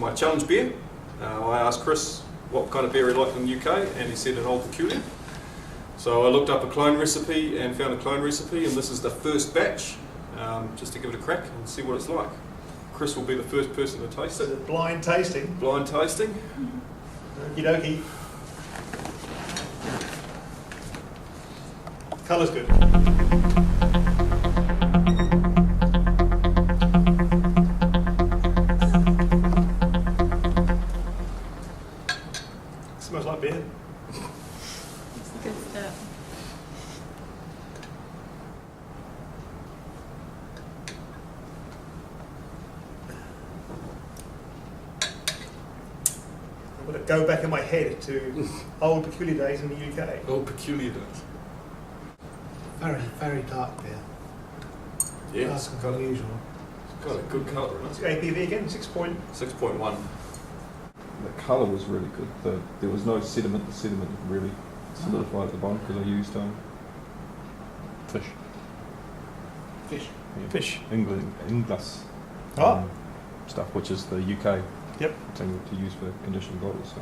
my challenge beer. I asked Chris what kind of beer he liked in the UK, and he said an Old Peculier. So I looked up a clone recipe and found a clone recipe, and this is the first batch, just to give it a crack and see what it's like. Chris will be the first person to taste it. Blind tasting. Blind tasting. Okie dokie. Colour's good. Smells like beer. It's good stuff. I'm going to go back in my head to old Peculier days in the UK. Old Peculier days. Very, very dark beer. Yeah, it's Darker got than a, usual. it's got a good colour in What's it. the ABV again? 6.1. 6.1. The colour was really good. There was no sediment. The sediment really solidified at the bottom because I used fish. Fish. Yeah. Fish. Inglas Ah. stuff, which is the UK Yep. thing to use for conditioned bottles. So.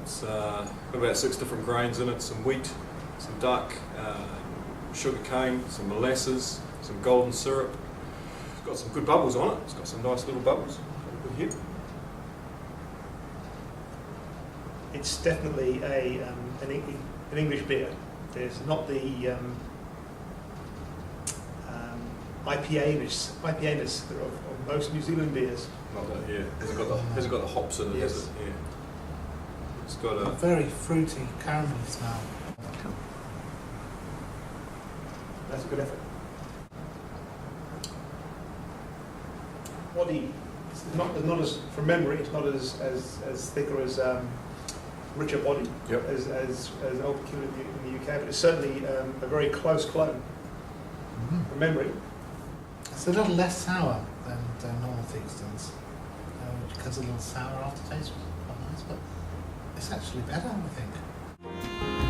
It's got about 6 different grains in it, some wheat, some dark sugar cane, some molasses, some golden syrup. It's got some good bubbles on it. It's got some nice little bubbles. Got a good head. It's definitely an English beer. There's not the IPA-ness of most New Zealand beers. Not that, yeah. Hasn't got the hops in it, Yes. has it? Yeah. It's got A a very fruity, caramelly smell. That's a good effort. Body, it's not as, from memory, it's not as thick or as richer body Yep. as Old Peculier in the UK, but it's certainly a very close clone from memory. It's a little less sour than normal Theakston's, which has a little sour aftertaste, which is quite nice, but it's actually better, I think.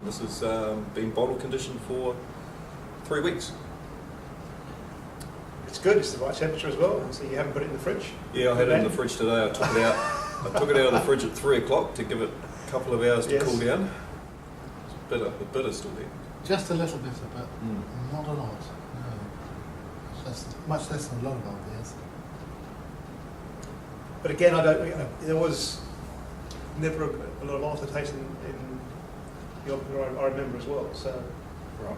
This has been bottle conditioned for 3 weeks. It's good, it's the right temperature as well, so you haven't put it in the fridge. Yeah, I had it in the fridge today. I took it out. I took it out of the fridge at 3 o'clock to give it a couple of hours to Yes. cool down. It's bitter. The bitter's still there. Just a little bitter, but not a lot. No. It's just much less than a lot of old beers. But again, there was never a lot of aftertaste in the Old Peculier I remember as well, so. Right.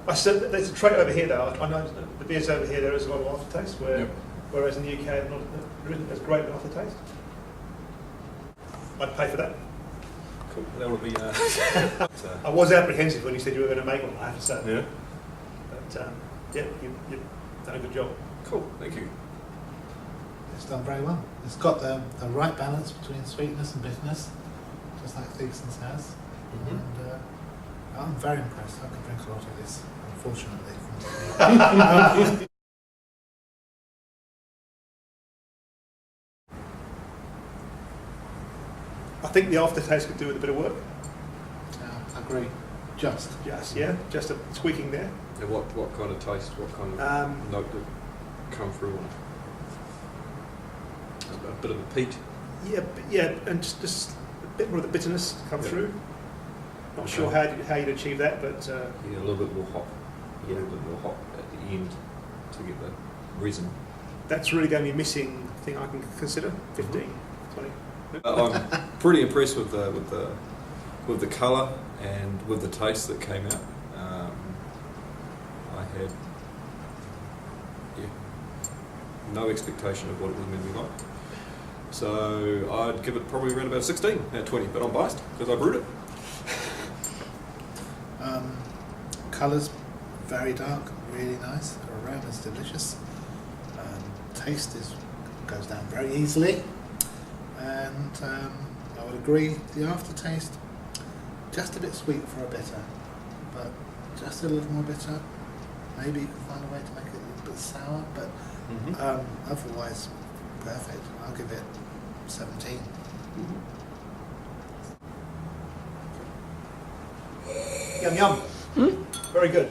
I said there's a trait over here though. I know the beers over here there is a lot of aftertaste, Yep. whereas in the UK there isn't as great an aftertaste. I'd pay for that. Cool. That would be. I was apprehensive when you said you were going to make one, I have to say. Yeah. But yeah, you've done a good job. Cool. Thank you. It's done very well. It's got the right balance between sweetness and bitterness, just like Theakston's has. Mhm. And I'm very impressed. I could drink a lot of this, unfortunately. I think the aftertaste could do with a bit of work. I agree. Just. Just a tweaking there. And what kind of taste? What kind of note did come through on it? A bit of a peat. Yeah, and just a bit more of the bitterness to come Yep. through. Not Okay. sure how you'd achieve that, but You get a little bit more hop. You get a little bit more hop at the end to get the resin. that's really going to be a missing thing I can consider. 15, 20. I'm pretty impressed with the colour and with the taste that came out. I had no expectation of what it was going to be like. So I'd give it probably around about 16 out of 20, but I'm biased because I brewed it. Colours very dark, really nice. Aroma's delicious. Taste goes down very easily, and I would agree. The aftertaste just a bit sweet for a bitter, but just a little more bitter. Maybe you can find a way to make it a little bit sour, but otherwise perfect. I'll give it 17. Yum yum. Very good.